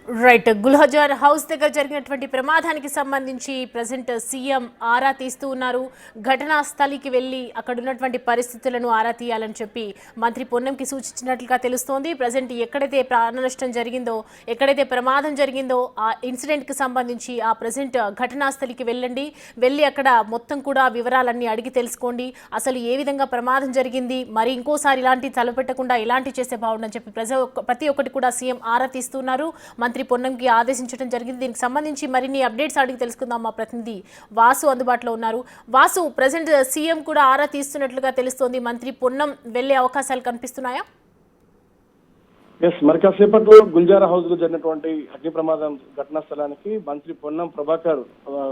Right. గుల్హజార్ house దగ్గర జరిగినటువంటి ప్రమాదానికి సంబంధించి ప్రెజెంట్ సీఎం ఆరా తీస్తూ ఉన్నారు. ఘటనా స్థలికి వెళ్ళి అక్కడ ఉన్నటువంటి పరిస్థితులను ఆరా తీయాలని చెప్పి మంత్రి పొన్నంకి సూచించినట్లుగా తెలుస్తోంది. ప్రెజెంట్ ఎక్కడైతే ప్రాణ నష్టం జరిగిందో, ఎక్కడైతే ప్రమాదం జరిగిందో ఆ ఇన్సిడెంట్కి సంబంధించి ఆ ప్రెజెంట్ ఘటనా స్థలికి వెళ్ళి అక్కడ మొత్తం కూడా వివరాలన్నీ అడిగి తెలుసుకోండి. అసలు ఏ విధంగా ప్రమాదం జరిగింది, మరి ఇంకోసారి ఇలాంటి తలపెట్టకుండా ఇలాంటి చేస్తే బాగుండని చెప్పి ప్రతి ఒక్కటి కూడా సీఎం ఆరా తీస్తున్నారు. మంత్రి పొన్నంకి ఆదేశించడం జరిగింది. దీనికి సంబంధించి మరిన్ని అప్డేట్స్ అడిగి తెలుసుకుందాం. మా ప్రతినిధి వాసు అందుబాటులో ఉన్నారు. వాసు, ప్రెసెంట్ సీఎం కూడా ఆరా తీస్తున్నట్లుగా తెలుస్తోంది. మంత్రి పొన్నం వెళ్లే అవకాశాలు కనిపిస్తున్నాయా? మరి కాసేపట్లో గుల్జారా హౌస్ లో జరిగినటువంటి అగ్ని ప్రమాదం ఘటనా స్థలానికి మంత్రి పొన్నం ప్రభాకర్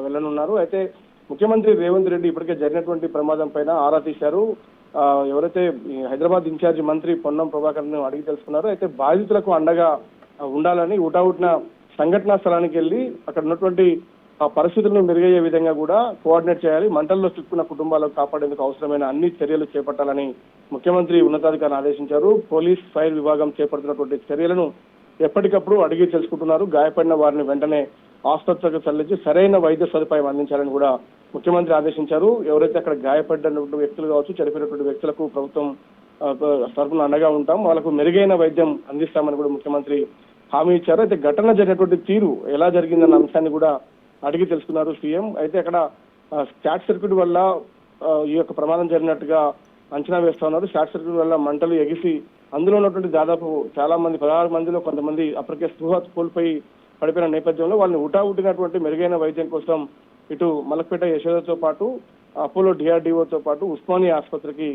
వెళ్లనున్నారు. అయితే ముఖ్యమంత్రి రేవంత్ రెడ్డి ఇప్పటికే జరిగినటువంటి ప్రమాదం పైన ఆరా తీశారు. ఎవరైతే హైదరాబాద్ ఇన్ఛార్జి మంత్రి పొన్నం ప్రభాకర్ ను అడిగి తెలుసుకున్నారు. అయితే బాధితులకు అండగా ఉండాలని ఊటావుటిన సంఘటనా స్థలానికి వెళ్లి అక్కడ ఉన్నటువంటి పరిస్థితులను మెరుగయ్యే విధంగా కూడా కోఆర్డినేట్ చేయాలి. మంటల్లో చిక్కున్న కుటుంబాలకు కాపాడేందుకు అవసరమైన అన్ని చర్యలు చేపట్టాలని ముఖ్యమంత్రి ఉన్నతాధికారులను ఆదేశించారు. పోలీస్, ఫైర్ విభాగం చేపడుతున్నటువంటి చర్యలను ఎప్పటికప్పుడు అడిగి తెలుసుకుంటున్నారు. గాయపడిన వారిని వెంటనే ఆసుపత్రికి తరలించి సరైన వైద్య సదుపాయం అందించాలని కూడా ముఖ్యమంత్రి ఆదేశించారు. ఎవరైతే అక్కడ గాయపడినటువంటి వ్యక్తులు కావచ్చు, చనిపోయినటువంటి వ్యక్తులకు ప్రభుత్వం తరఫున అండగా ఉంటాం, వాళ్ళకు మెరుగైన వైద్యం అందిస్తామని కూడా ముఖ్యమంత్రి హామీ ఇచ్చారు. అయితే ఘటన జరిగినటువంటి తీరు ఎలా జరిగిందన్న అంశాన్ని కూడా అడిగి తెలుసుకున్నారు సీఎం. అయితే అక్కడ షార్ట్ సర్క్యూట్ వల్ల ఈ యొక్క ప్రమాదం జరిగినట్టుగా అంచనా వేస్తా ఉన్నారు. షార్ట్ సర్క్యూట్ వల్ల మంటలు ఎగిసి అందులో ఉన్నటువంటి దాదాపు చాలా మంది 16 మందిలో కొంతమంది అప్పటికే స్పృహ కోల్పోయి పడిపోయిన నేపథ్యంలో వాళ్ళని ఉటావుటినటువంటి మెరుగైన వైద్యం కోసం ఇటు మలక్పేట యశోదతో పాటు అపోలో డిఆర్డీఓతో పాటు ఉస్మానియా ఆసుపత్రికి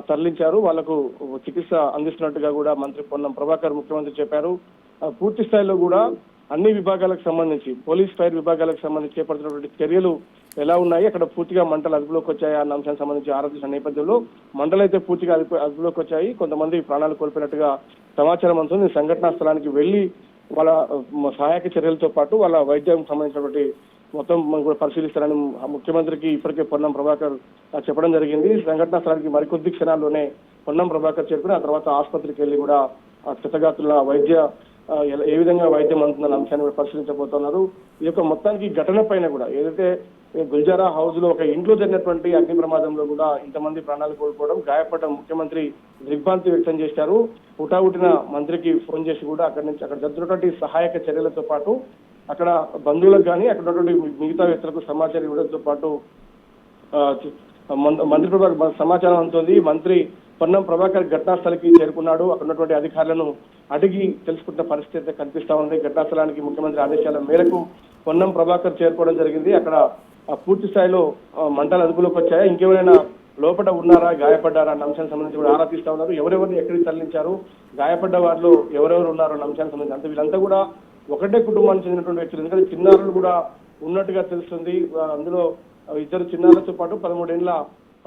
తరలించారు. వాళ్లకు చికిత్స అందిస్తున్నట్టుగా కూడా మంత్రి పొన్నం ప్రభాకర్ ముఖ్యమంత్రి చెప్పారు. పూర్తి స్థాయిలో కూడా అన్ని విభాగాలకు సంబంధించి పోలీస్, ఫైర్ విభాగాలకు సంబంధించి చేపడుతున్నటువంటి చర్యలు ఎలా ఉన్నాయి, అక్కడ పూర్తిగా మంటలు అదుపులోకి వచ్చాయా అన్న అంశానికి సంబంధించి ఆరాధించిన నేపథ్యంలో మంటలైతే పూర్తిగా అదుపులోకి వచ్చాయి. కొంతమంది ప్రాణాలు కోల్పోయినట్టుగా సమాచారం అందుతుంది. సంఘటనా స్థలానికి వెళ్లి వాళ్ళ సహాయక చర్యలతో పాటు వాళ్ళ వైద్యం సంబంధించినటువంటి మొత్తం కూడా పరిశీలిస్తారని ముఖ్యమంత్రికి ఇప్పటికే పొన్నం ప్రభాకర్ చెప్పడం జరిగింది. సంఘటనా స్థలానికి మరికొద్ది క్షణాల్లోనే పొన్నం ప్రభాకర్ చేరుకుని ఆ తర్వాత ఆసుపత్రికి వెళ్లి కూడా క్షతగాతుల వైద్య ఏ విధంగా వైద్యం అందుతుందన్న అంశాన్ని కూడా పరిశీలించబోతున్నారు. ఈ యొక్క మొత్తానికి ఘటన పైన కూడా ఏదైతే గుల్జారా హౌస్ లో ఒక ఇంట్లో జరిగినటువంటి అగ్ని ప్రమాదంలో కూడా ఇంతమంది ప్రాణాలు కోల్పోవడం, గాయపడ్డ ముఖ్యమంత్రి దిగ్భ్రాంతి వ్యక్తం చేశారు. హుటాహుటిన మంత్రికి ఫోన్ చేసి కూడా అక్కడ జరుగుతున్నటువంటి సహాయక చర్యలతో పాటు అక్కడ బంధువులకు కానీ అక్కడ ఉన్నటువంటి మిగతా వ్యక్తులకు సమాచారం ఇవ్వడంతో పాటు మంత్రి ప్రభాకర్ సమాచారం అందుతుంది. మంత్రి పొన్నం ప్రభాకర్ ఘటనా స్థలికి చేరుకున్నాడు. అక్కడ ఉన్నటువంటి అధికారులను అడిగి తెలుసుకుంటున్న పరిస్థితి అయితే కనిపిస్తా ఉంది. ఘటనా స్థలానికి ముఖ్యమంత్రి ఆదేశాల మేరకు పొన్నం ప్రభాకర్ చేరుకోవడం జరిగింది. అక్కడ పూర్తి స్థాయిలో మంటలు అదుపులోకి వచ్చాయా, ఇంకెవరైనా లోపల ఉన్నారా, గాయపడ్డారా అన్న అంశానికి సంబంధించి కూడా ఆరా తీస్తా ఉన్నారు. ఎవరెవరిని ఎక్కడికి తరలించారు, గాయపడ్డ వారిలో ఎవరెవరు ఉన్నారు అన్న అంశానికి సంబంధించి అంత వీళ్ళంతా కూడా ఒకటే కుటుంబానికి చెందినటువంటి వ్యక్తులు. ఎందుకంటే చిన్నారులు కూడా ఉన్నట్టుగా తెలుస్తుంది. అందులో 2 చిన్నారులతో పాటు 13 ఏళ్ల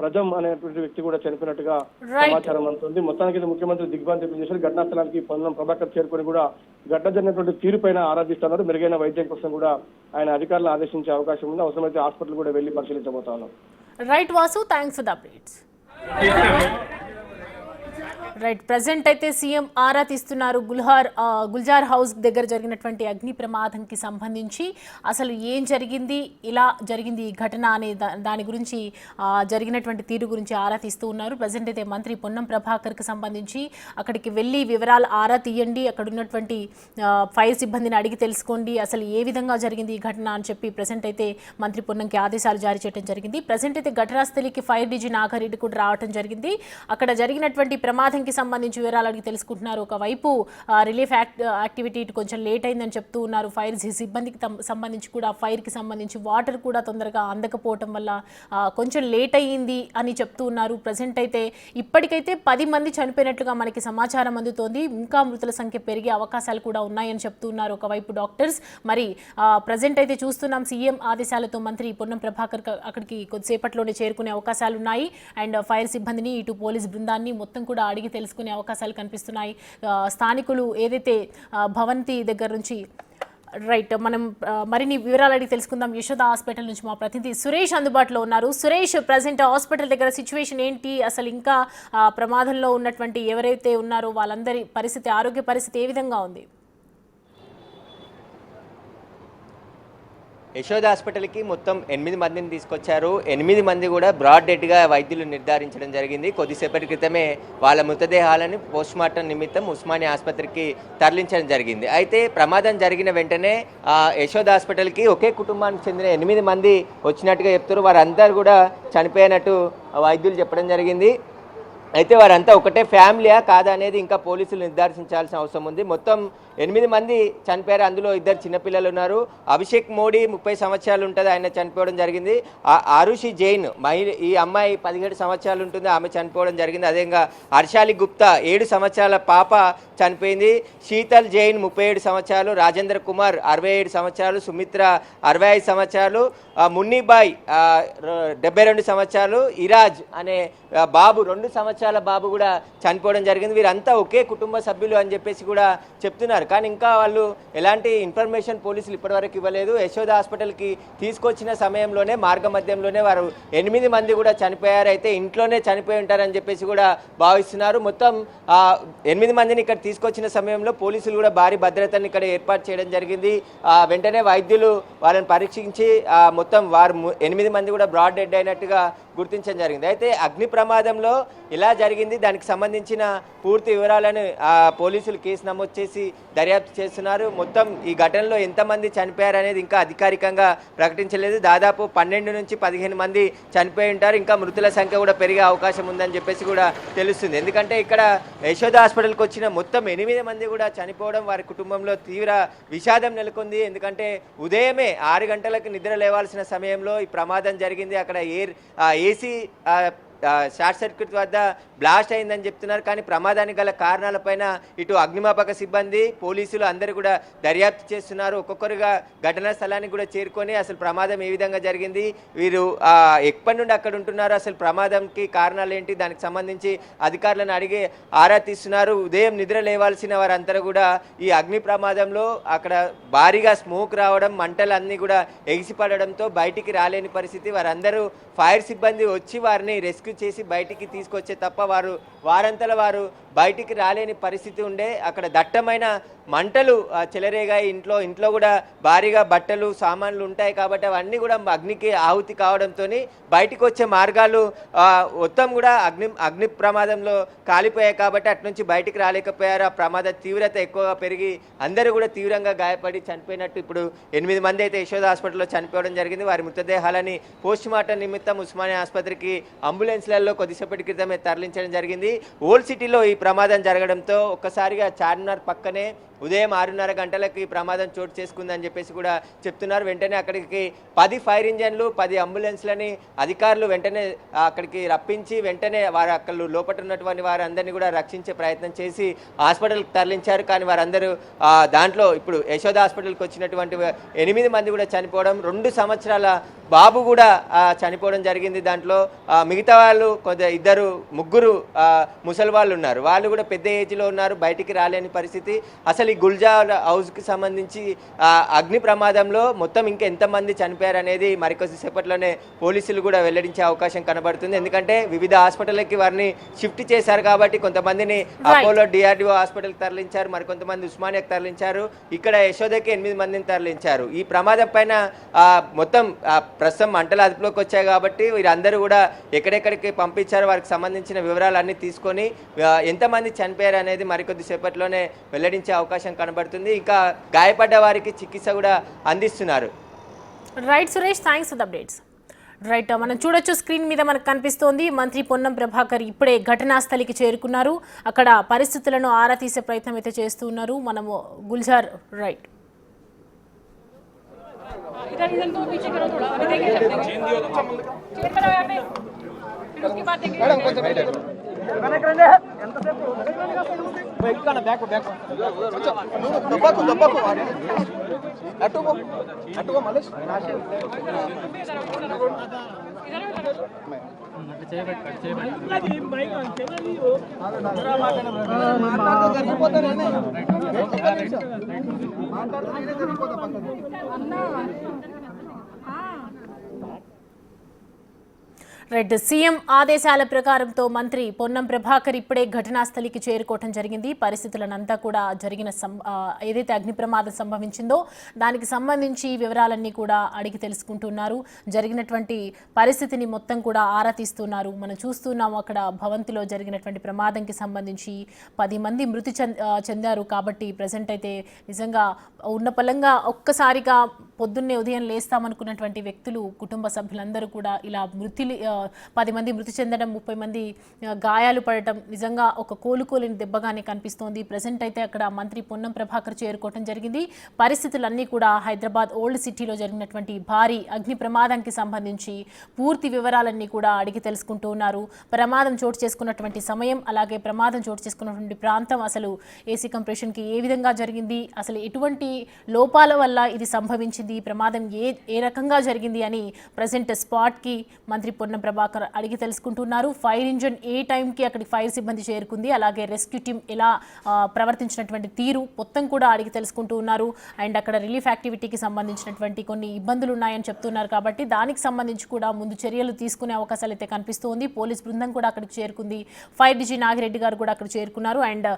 ప్రజం అనేటువంటి వ్యక్తి కూడా చనిపోయినట్టుగా సమాచారం అందుతుంది. మొత్తానికి ముఖ్యమంత్రి దిగ్భ్రాంతి వ్యక్తం చేశారు. ఘటనా స్థలానికి పొన్నం ప్రభాకర్ చేరుకొని కూడా ఘటన జరిగినటువంటి తీరుపైన ఆరాధిస్తున్నారు. మెరుగైన వైద్యం కోసం కూడా ఆయన అధికారులు ఆదేశించే అవకాశం ఉంది. అవసరమైతే హాస్పిటల్ కూడా వెళ్లి పరిశీలించబోతా ఉన్నారు. Right Vasu, thanks for the updates. Right, present అయితే సీఎం ఆరా తీస్తున్నారు. గుల్జార్ హౌస్ దగ్గర జరిగినటువంటి అగ్ని ప్రమాదంకి సంబంధించి అసలు ఏం జరిగింది, ఇలా జరిగింది ఈ ఘటన అనే దాని గురించి జరిగినటువంటి తీరు గురించి ఆరా తీస్తూ ఉన్నారు. ప్రెజెంట్ అయితే మంత్రి పొన్నం ప్రభాకర్కి సంబంధించి అక్కడికి వెళ్ళి వివరాలు ఆరా తీయండి, అక్కడ ఉన్నటువంటి ఫైర్ సిబ్బందిని అడిగి తెలుసుకోండి, అసలు ఏ విధంగా జరిగింది ఈ ఘటన అని చెప్పి ప్రెజెంట్ అయితే మంత్రి పొన్నంకి ఆదేశాలు జారీ చేయడం జరిగింది. ప్రెజెంట్ అయితే ఘటనా స్థలికి ఫైర్ డీజీ నాగారెడ్డి కూడా రావడం జరిగింది. అక్కడ జరిగినటువంటి ప్రమాదంకి సంబంధించి వివరాలు అడిగి తెలుసుకుంటున్నారు. ఒకవైపు రిలీఫ్ యాక్టివిటీ కొంచెం లేట్ అయిందని చెప్తూ ఉన్నారు. ఫైర్ సిబ్బందికి సంబంధించి కూడా ఫైర్కి సంబంధించి వాటర్ కూడా తొందరగా అందకపోవటం వల్ల కొంచెం లేట్ అయ్యింది అని చెప్తూ ఉన్నారు. ప్రజెంట్ అయితే ఇప్పటికైతే 10 మంది చనిపోయినట్లుగా మనకి సమాచారం అందుతోంది. ఇంకా మృతుల సంఖ్య పెరిగే అవకాశాలు కూడా ఉన్నాయని చెప్తూ ఉన్నారు ఒకవైపు డాక్టర్స్. మరి ప్రజెంట్ అయితే చూస్తున్నాం సీఎం ఆదేశాలతో మంత్రి పొన్నం ప్రభాకర్ అక్కడికి కొద్దిసేపట్లోనే చేరుకునే అవకాశాలు ఉన్నాయి. అండ్ ఫైర్ సిబ్బందిని, ఇటు పోలీస్ బృందాన్ని మొత్తం కూడా అడిగి తెలుసుకునే అవకాశాలు కనిపిస్తున్నాయి. స్థానికులు ఏదైతే భవంతి దగ్గర నుంచి రైట్, మనం మరిన్ని వివరాలు అడిగి తెలుసుకుందాం. యశోద హాస్పిటల్ నుంచి మా ప్రతినిధి సురేష్ అందుబాటులో ఉన్నారు. సురేష్, ప్రజెంట్ హాస్పిటల్ దగ్గర సిచ్యువేషన్ ఏంటి, అసలు ఇంకా ప్రమాదంలో ఉన్నటువంటి ఎవరైతే ఉన్నారో వాళ్ళందరి పరిస్థితి, ఆరోగ్య పరిస్థితి ఏ విధంగా ఉంది? యశోద హాస్పిటల్కి మొత్తం 8 మందిని తీసుకొచ్చారు. 8 మంది కూడా బ్రాడ్ డెడ్గా వైద్యులు నిర్ధారించడం జరిగింది. కొద్దిసేపటి క్రితమే వాళ్ళ మృతదేహాలను పోస్ట్మార్టం నిమిత్తం ఉస్మానియా ఆసుపత్రికి తరలించడం జరిగింది. అయితే ప్రమాదం జరిగిన వెంటనే యశోద హాస్పిటల్కి ఒకే కుటుంబానికి చెందిన 8 మంది వచ్చినట్టుగా చెప్తారు. వారందరూ కూడా చనిపోయినట్టు వైద్యులు చెప్పడం జరిగింది. అయితే వారంతా ఒకటే ఫ్యామిలీయా కాదా అనేది ఇంకా పోలీసులు నిర్ధారించాల్సిన అవసరం ఉంది. మొత్తం 8 మంది చనిపోయారు. అందులో 2 చిన్నపిల్లలు ఉన్నారు. అభిషేక్ మోడీ 30 సంవత్సరాలు ఉంటుంది, ఆయన చనిపోవడం జరిగింది. ఆరుషి జైన్ ఈ అమ్మాయి 17 సంవత్సరాలు ఉంటుంది, ఆమె చనిపోవడం జరిగింది. అదేవిధంగా హర్షాలి గుప్తా 7 సంవత్సరాల పాప చనిపోయింది. శీతల్ జైన్ 37 సంవత్సరాలు, రాజేంద్ర కుమార్ 67 సంవత్సరాలు, సుమిత్ర 65 సంవత్సరాలు, మున్నిబాయ్ 72 సంవత్సరాలు, ఇరాజ్ అనే బాబు 2 సంవత్సరాల బాబు కూడా చనిపోవడం జరిగింది. వీరంతా ఒకే కుటుంబ సభ్యులు అని చెప్పేసి కూడా చెప్తున్నారు. కానీ ఇంకా వాళ్ళు ఎలాంటి ఇన్ఫర్మేషన్ పోలీసులు ఇప్పటివరకు ఇవ్వలేదు. యశోద హాస్పిటల్కి తీసుకొచ్చిన సమయంలోనే మార్గ మధ్యంలోనే వారు 8 మంది కూడా చనిపోయారు. అయితే ఇంట్లోనే చనిపోయి ఉంటారని చెప్పేసి కూడా భావిస్తున్నారు. మొత్తం 8 మందిని ఇక్కడ తీసుకొచ్చిన సమయంలో పోలీసులు కూడా భారీ భద్రతను ఇక్కడ ఏర్పాటు చేయడం జరిగింది. వెంటనే వైద్యులు వాళ్ళని పరీక్షించి మొత్తం వారు 8 మంది కూడా బ్రాడ్ డెడ్ అయినట్టుగా గుర్తించడం జరిగింది. అయితే అగ్ని ప్రమాదంలో ఎలా జరిగింది, దానికి సంబంధించిన పూర్తి వివరాలను పోలీసులు కేసు నమోదు చేసి దర్యాప్తు చేస్తున్నారు. మొత్తం ఈ ఘటనలో ఎంతమంది చనిపోయారు అనేది ఇంకా అధికారికంగా ప్రకటించలేదు. దాదాపు 12 నుంచి 15 మంది చనిపోయి ఉంటారు. ఇంకా మృతుల సంఖ్య కూడా పెరిగే అవకాశం ఉందని చెప్పేసి కూడా తెలుస్తుంది. ఎందుకంటే ఇక్కడ యశోద హాస్పిటల్కి వచ్చిన మొత్తం 8 మంది కూడా చనిపోవడం వారి కుటుంబంలో తీవ్ర విషాదం నెలకొంది. ఎందుకంటే ఉదయమే 6 గంటలకు నిద్ర లేవాల్సిన సమయంలో ఈ ప్రమాదం జరిగింది. అక్కడ ఏసీ షార్ట్ సర్క్యూట్ వద్ద బ్లాస్ట్ అయిందని చెప్తున్నారు. కానీ ప్రమాదానికి గల కారణాలపైన ఇటు అగ్నిమాపక సిబ్బంది, పోలీసులు అందరూ కూడా దర్యాప్తు చేస్తున్నారు. ఒక్కొక్కరుగా ఘటనా స్థలానికి కూడా చేరుకొని అసలు ప్రమాదం ఏ విధంగా జరిగింది, వీరు ఎప్పటి నుండి అక్కడ ఉంటున్నారు, అసలు ప్రమాదంకి కారణాలు ఏంటి, దానికి సంబంధించి అధికారులను అడిగి ఆరా తీస్తున్నారు. ఉదయం నిద్ర లేవాల్సిన వారందరూ కూడా ఈ అగ్ని ప్రమాదంలో అక్కడ భారీగా స్మోక్ రావడం, మంటలు అన్నీ కూడా ఎగిసిపడడంతో బయటికి రాలేని పరిస్థితి. వారందరూ ఫైర్ సిబ్బంది వచ్చి వారిని రెస్క్యూ చేసి బయటికి తీసుకొచ్చే తప్ప వారంతల వారు బయటికి రాలేని పరిస్థితి ఉండే. అక్కడ దట్టమైన మంటలు చెలరేగాయి. ఇంట్లో కూడా భారీగా బట్టలు సామాన్లు ఉంటాయి కాబట్టి అవన్నీ కూడా అగ్నికి ఆహుతి కావడంతో బయటికి వచ్చే మార్గాలు మొత్తం కూడా అగ్ని ప్రమాదంలో కాలిపోయాయి కాబట్టి అటు నుంచి బయటికి రాలేకపోయారు. ఆ ప్రమాద తీవ్రత ఎక్కువగా పెరిగి అందరూ కూడా తీవ్రంగా గాయపడి చనిపోయినట్టు ఇప్పుడు 8 మంది అయితే యశోద హాస్పిటల్లో చనిపోవడం జరిగింది. వారి మృతదేహాలని పోస్ట్మార్టం నిమిత్తం ఉస్మానియా ఆసుపత్రికి అంబులెన్స్లలో కొద్దిసేపటి క్రితమే తరలించడం జరిగింది. ఓల్డ్ సిటీలో ఈ ప్రమాదం జరగడంతో ఒక్కసారిగా చార్మినార్ పక్కనే ఉదయం 6:30 గంటలకు ఈ ప్రమాదం చోటు చేసుకుందని చెప్పేసి కూడా చెప్తున్నారు. వెంటనే అక్కడికి 10 ఫైర్ ఇంజన్లు, 10 అంబులెన్స్లని అధికారులు వెంటనే అక్కడికి రప్పించి వెంటనే వారు అక్కడ లోపల ఉన్నటువంటి వారందరినీ కూడా రక్షించే ప్రయత్నం చేసి హాస్పిటల్కి తరలించారు. కానీ వారందరూ దాంట్లో ఇప్పుడు యశోద హాస్పిటల్కి వచ్చినటువంటి 8 మంది కూడా చనిపోవడం, 2 సంవత్సరాల బాబు కూడా చనిపోవడం జరిగింది. దాంట్లో మిగతా వాళ్ళు ముగ్గురు ముసలి వాళ్ళు ఉన్నారు. వాళ్ళు కూడా పెద్ద ఏజ్లో ఉన్నారు, బయటికి రాలేని పరిస్థితి. అసలు ఈ గుల్జార్ హౌస్కి సంబంధించి అగ్ని ప్రమాదంలో మొత్తం ఇంకా ఎంతమంది చనిపోయారు అనేది మరికొద్దిసేపట్లోనే పోలీసులు కూడా వెల్లడించే అవకాశం కనబడుతుంది. ఎందుకంటే వివిధ హాస్పిటల్కి వారిని షిఫ్ట్ చేశారు కాబట్టి కొంతమందిని అపోలో డిఆర్డిఓ హాస్పిటల్కి తరలించారు, మరికొంతమంది ఉస్మానియాకి తరలించారు, ఇక్కడ యశోదకి 8 మందిని తరలించారు. ఈ ప్రమాదం పైన మొత్తం ప్రస్తుతం మంటలు అదుపులోకి వచ్చాయి కాబట్టి వీరందరూ కూడా ఎక్కడెక్కడికి పంపించారు, వారికి సంబంధించిన వివరాలన్నీ తీసుకొని ఎంతమంది చనిపోయారు అనేది మరికొద్ది సేపట్లోనే వెల్లడించే అవకాశం కనబడుతుంది. ఇంకా గాయపడ్డ వారికి చికిత్స కూడా అందిస్తున్నారు. Right Suresh, thanks for the updates. Right, మనం చూడొచ్చు స్క్రీన్ మీద మనకు కనిపిస్తోంది. మంత్రి పొన్నం ప్రభాకర్ ఇప్పుడే ఘటనా స్థలికి చేరుకున్నారు. అక్కడ పరిస్థితులను ఆరా తీసే ప్రయత్నం అయితే చేస్తున్నారు. మనము గుల్జార్ రైట్ इधर इधर पीछे करो थोड़ा, अभी देख सकते हैं चेंज दियो तो चेंज करो यहाँ पे, फिर उसके बाद देखेंगे मैडम కొంచెం వెయిట్ కనండి ఎంతసేపు వెయిట్ కన బ్యాక్ దబ్బకు అటుకో మలేష్ ఇద్దరు మైక్ ఆన్ చేయండి జరా మాట్లాడండి జరిగిపోతానే మాట్లాడుతూనే జరిగిపోతా పక్కన అన్న రెడ్ సీఎం ఆదేశాల ప్రకారంతో మంత్రి పొన్నం ప్రభాకర్ ఇప్పుడే ఘటనా స్థలికి చేరుకోవటం జరిగింది. పరిస్థితులనంతా కూడా జరిగిన ఏదైతే అగ్ని ప్రమాదం సంభవించిందో దానికి సంబంధించి వివరాలన్నీ కూడా అడిగి తెలుసుకుంటున్నారు. జరిగినటువంటి పరిస్థితిని మొత్తం కూడా ఆరా తీస్తున్నారు. మనం చూస్తున్నాము అక్కడ భవంతిలో జరిగినటువంటి ప్రమాదంకి సంబంధించి 10 మంది మృతి చెందారు. కాబట్టి ప్రజెంట్ అయితే నిజంగా ఉన్నపలంగా ఒక్కసారిగా పొద్దున్నే ఉదయం లేస్తామనుకున్నటువంటి వ్యక్తులు, కుటుంబ సభ్యులందరూ కూడా ఇలా 10 మంది మృతి చెందడం, 30 మంది గాయాలు పడటం నిజంగా ఒక కోలుకోలేని దెబ్బగానే కనిపిస్తోంది. ప్రజెంట్ అయితే అక్కడ మంత్రి పొన్నం ప్రభాకర్ చేరుకోవడం జరిగింది. పరిస్థితులన్నీ కూడా హైదరాబాద్ ఓల్డ్ సిటీలో జరిగినటువంటి భారీ అగ్ని ప్రమాదానికి సంబంధించి పూర్తి వివరాలన్నీ కూడా అడిగి తెలుసుకుంటూ ఉన్నారు. ప్రమాదం చోటు చేసుకున్నటువంటి సమయం, అలాగే ప్రమాదం చోటు చేసుకున్నటువంటి ప్రాంతం, అసలు ఏసీ కంప్రెషన్కి ఏ విధంగా జరిగింది, అసలు ఎటువంటి లోపాల వల్ల ఇది సంభవించింది, ప్రమాదం ఏ రకంగా జరిగింది అని ప్రజెంట్ స్పాట్కి మంత్రి పొన్నం ప్రభాకర్ అడిగి తెలుసుకుంటున్నారు. ఫైర్ ఇంజన్ ఏ టైంకి అక్కడికి ఫైర్ సిబ్బంది చేరుకుంది, అలాగే రెస్క్యూ టీం ఎలా ప్రవర్తించినటువంటి తీరు మొత్తం కూడా అడిగి తెలుసుకుంటూ ఉన్నారు. అండ్ అక్కడ రిలీఫ్ యాక్టివిటీకి సంబంధించినటువంటి కొన్ని ఇబ్బందులు ఉన్నాయని చెప్తున్నారు. కాబట్టి దానికి సంబంధించి కూడా ముందు చర్యలు తీసుకునే అవకాశాలు అయితే కనిపిస్తోంది. పోలీస్ బృందం కూడా అక్కడికి చేరుకుంది. ఫైర్ డీజీ నాగిరెడ్డి గారు కూడా అక్కడ చేరుకున్నారు. అండ్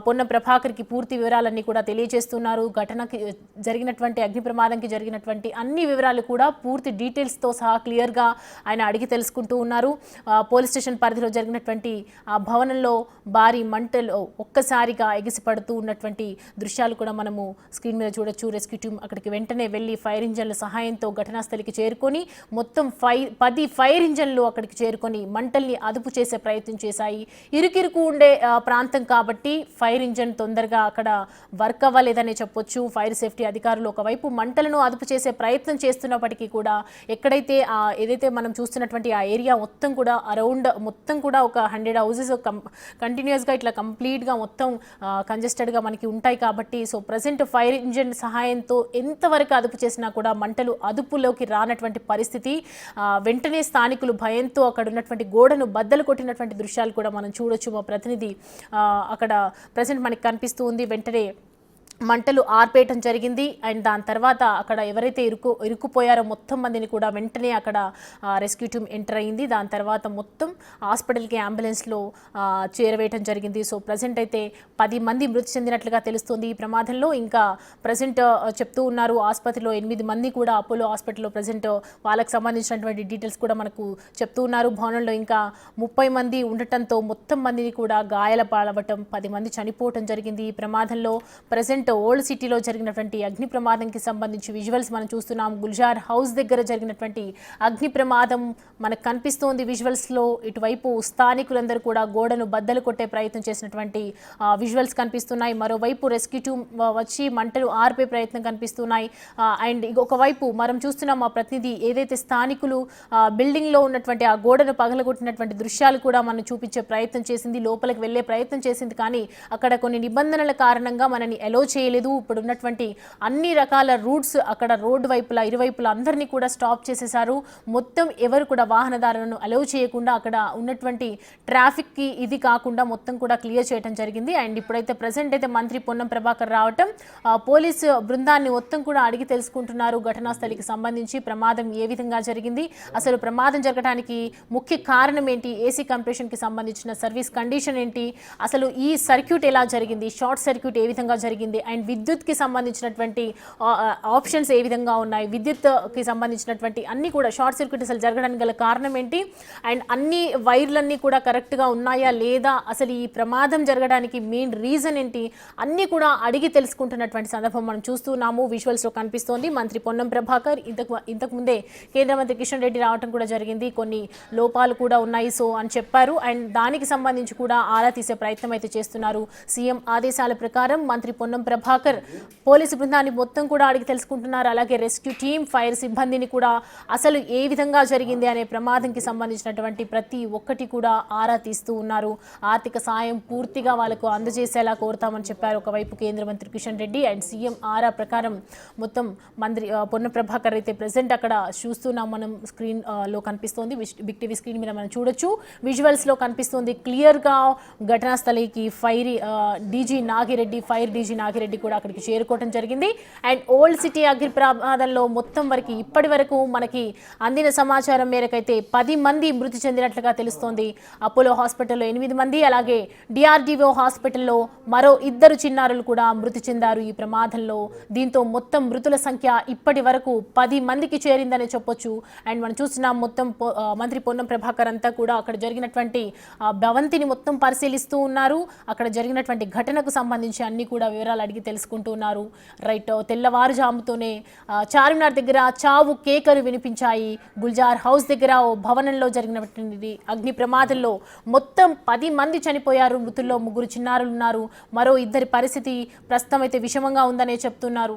పొన్నం ప్రభాకర్కి పూర్తి వివరాలన్నీ కూడా తెలియజేస్తున్నారు. ఘటనకి జరిగినటువంటి అగ్ని ప్రమాదంకి జరిగినటువంటి అన్ని వివరాలు కూడా పూర్తి డీటెయిల్స్తో సహా క్లియర్గా ఆయన అడిగి తెలుసుకుంటూ ఉన్నారు. పోలీస్ స్టేషన్ పరిధిలో జరిగినటువంటి ఆ భవనంలో భారీ మంటలు ఒక్కసారిగా ఎగిసిపడుతూ ఉన్నటువంటి దృశ్యాలు కూడా మనము స్క్రీన్ మీద చూడొచ్చు. రెస్క్యూ టీం అక్కడికి వెంటనే వెళ్ళి ఫైర్ ఇంజన్ల సహాయంతో ఘటనా స్థలికి చేరుకొని మొత్తం 10 ఫైర్ ఇంజన్లు అక్కడికి చేరుకొని మంటల్ని అదుపు చేసే ప్రయత్నం చేశాయి. ఇరుకిరుకు ఉండే ప్రాంతం కాబట్టి ఫైర్ ఇంజన్ తొందరగా అక్కడ వర్క్ అవ్వలేదనే చెప్పొచ్చు. ఫైర్ సేఫ్టీ అధికారులు ఒకవైపు మంటలను అదుపు చేసే ప్రయత్నం చేస్తున్నప్పటికీ కూడా ఎక్కడైతే ఏదైతే మనం చూస్తున్నటువంటి ఆ ఏరియా మొత్తం కూడా అరౌండ్ మొత్తం కూడా ఒక 100 హౌసెస్ కంటిన్యూస్గా ఇట్లా కంప్లీట్గా మొత్తం కంజెస్టెడ్గా మనకి ఉంటాయి. కాబట్టి సో ప్రజెంట్ ఫైర్ ఇంజిన్ సహాయంతో ఎంతవరకు అదుపు చేసినా కూడా మంటలు అదుపులోకి రానటువంటి పరిస్థితి. వెంటనే స్థానికులు భయంతో అక్కడ ఉన్నటువంటి గోడను బద్దలు కొట్టినటువంటి దృశ్యాలు కూడా మనం చూడొచ్చు. మా ప్రతినిధి అక్కడ ప్రజెంట్ మనకి కనిపిస్తూ ఉంది. వెంటనే మంటలు ఆర్పేయటం జరిగింది. అండ్ దాని తర్వాత అక్కడ ఎవరైతే ఇరుక్కుపోయారో మొత్తం మందిని కూడా వెంటనే అక్కడ రెస్క్యూ టీమ్ ఎంటర్ అయింది. దాని తర్వాత మొత్తం హాస్పిటల్కి అంబులెన్స్లో చేరవేయటం జరిగింది. సో ప్రజెంట్ అయితే 10 మంది మృతి చెందినట్లుగా తెలుస్తుంది ఈ ప్రమాదంలో. ఇంకా ప్రజెంట్ చెప్తూ ఉన్నారు ఆసుపత్రిలో 8 మంది కూడా అపోలో హాస్పిటల్లో ప్రజెంట్ వాళ్ళకి సంబంధించినటువంటి డీటెయిల్స్ కూడా మనకు చెప్తూ ఉన్నారు. భవనంలో ఇంకా 30 మంది ఉండటంతో మొత్తం మందిని కూడా గాయాల పాలవటం, 10 మంది చనిపోవటం జరిగింది. ఈ ప్రమాదంలో ప్రజెంట్ ఓల్డ్ సిటీలో జరిగినటువంటి అగ్ని ప్రమాదంకి సంబంధించి విజువల్స్ మనం చూస్తున్నాం. గుల్జార్ హౌస్ దగ్గర జరిగినటువంటి అగ్ని ప్రమాదం మనకు కనిపిస్తోంది విజువల్స్లో. ఇటువైపు స్థానికులందరూ కూడా గోడను బద్దలు కొట్టే ప్రయత్నం చేసినటువంటి విజువల్స్ కనిపిస్తున్నాయి. మరోవైపు రెస్క్యూ టీమ్ వచ్చి మంటలు ఆర్పే ప్రయత్నం కనిపిస్తున్నాయి. అండ్ ఒకవైపు మనం చూస్తున్నాం మా ప్రతినిధి ఏదైతే స్థానికులు బిల్డింగ్లో ఉన్నటువంటి ఆ గోడను పగలగొట్టినటువంటి దృశ్యాలు కూడా మనం చూపించే ప్రయత్నం చేసింది, లోపలికి వెళ్ళే ప్రయత్నం చేసింది. కానీ అక్కడ కొన్ని నిబంధనల కారణంగా మనని అలో చేయలేదు. ఇప్పుడు ఉన్నటువంటి అన్ని రకాల రూట్స్ అక్కడ రోడ్డు వైపులా ఇరువైపులా అందరినీ కూడా స్టాప్ చేసేశారు. మొత్తం ఎవరు కూడా వాహనదారులను అలౌ చేయకుండా అక్కడ ఉన్నటువంటి ట్రాఫిక్కి ఇది కాకుండా మొత్తం కూడా క్లియర్ చేయడం జరిగింది. అండ్ ఇప్పుడైతే ప్రజెంట్ అయితే మంత్రి పొన్నం ప్రభాకర్ రావటం, పోలీసు బృందాన్ని మొత్తం కూడా అడిగి తెలుసుకుంటున్నారు. ఘటనా స్థలికి సంబంధించి ప్రమాదం ఏ విధంగా జరిగింది, అసలు ప్రమాదం జరగడానికి ముఖ్య కారణం ఏంటి, ఏసీ కంప్రెషన్కి సంబంధించిన సర్వీస్ కండిషన్ ఏంటి, అసలు ఈ సర్క్యూట్ ఎలా జరిగింది, షార్ట్ సర్క్యూట్ ఏ విధంగా జరిగింది, అండ్ విద్యుత్కి సంబంధించినటువంటి ఆప్షన్స్ ఏ విధంగా ఉన్నాయి, విద్యుత్కి సంబంధించినటువంటి అన్ని కూడా షార్ట్ సర్క్యూట్ అసలు జరగడానికి గల కారణం ఏంటి, అండ్ అన్ని వైర్లన్నీ కూడా కరెక్ట్గా ఉన్నాయా లేదా, అసలు ఈ ప్రమాదం జరగడానికి మెయిన్ రీజన్ ఏంటి, అన్నీ కూడా అడిగి తెలుసుకుంటున్నటువంటి సందర్భం మనం చూస్తున్నాము. విజువల్స్లో కనిపిస్తోంది. మంత్రి పొన్నం ప్రభాకర్ ఇంతకుముందే కేంద్ర మంత్రి కిషన్ రెడ్డి రావడం కూడా జరిగింది. కొన్ని లోపాలు కూడా ఉన్నాయి సో అని చెప్పారు. అండ్ దానికి సంబంధించి కూడా ఆరా తీసే ప్రయత్నం అయితే చేస్తున్నారు. సీఎం ఆదేశాల ప్రకారం మంత్రి పొన్నం ప్రభాకర్ పోలీసు బృందాన్ని మొత్తం కూడా అడిగి తెలుసుకుంటున్నారు. అలాగే రెస్క్యూ టీం, ఫైర్ సిబ్బందిని కూడా అసలు ఏ విధంగా జరిగింది అనే ప్రమాదంకి సంబంధించినటువంటి ప్రతి ఒక్కటి కూడా ఆరా తీస్తూ ఉన్నారు. ఆర్థిక సాయం పూర్తిగా వాళ్ళకు అందజేసేలా కోరుతామని చెప్పారు ఒకవైపు కేంద్ర మంత్రి కిషన్ రెడ్డి. అండ్ సీఎం ఆరా ప్రకారం మొత్తం మంత్రి పొన్నం ప్రభాకర్ అయితే ప్రెసెంట్ అక్కడ చూస్తున్నాం మనం స్క్రీన్ లో కనిపిస్తోంది. బిగ్ టీవీ స్క్రీన్ మీద మనం చూడొచ్చు. విజువల్స్ లో కనిపిస్తుంది క్లియర్ గా ఘటనా స్థలికి ఫైర్ డీజీ నాగిరెడ్డి రెడ్డి కూడా అక్కడికి చేరుకోవడం జరిగింది. అండ్ ఓల్డ్ సిటీ అగ్ని ప్రమాదంలో మొత్తం వరకు ఇప్పటి వరకు మనకి అందిన సమాచారం మేరకైతే 10 మంది మృతి చెందినట్లుగా తెలుస్తోంది. అపోలో హాస్పిటల్లో 8 మంది, అలాగే డిఆర్డీఓ హాస్పిటల్లో మరో 2 చిన్నారులు కూడా మృతి చెందారు ఈ ప్రమాదంలో. దీంతో మొత్తం మృతుల సంఖ్య ఇప్పటి వరకు 10 మందికి చేరిందని చెప్పొచ్చు. అండ్ మనం చూస్తున్నాం మొత్తం మంత్రి పొన్నం ప్రభాకర్ అంతా కూడా అక్కడ జరిగినటువంటి భవంతిని మొత్తం పరిశీలిస్తూ ఉన్నారు. అక్కడ జరిగినటువంటి ఘటనకు సంబంధించి అన్ని కూడా వివరాలు అడిగి తెలుసుకుంటూ ఉన్నారు. రైట్, తెల్లవారుజాముతోనే చార్మినార్ దగ్గర చావు కేకలు వినిపించాయి. గుల్జార్ హౌస్ దగ్గర ఓ భవనంలో జరిగినటువంటి అగ్ని ప్రమాదంలో మొత్తం 10 మంది చనిపోయారు. మృతుల్లో 3 చిన్నారులు ఉన్నారు. మరో 2 పరిస్థితి ప్రస్తుతం అయితే విషమంగా ఉందనే చెప్తున్నారు.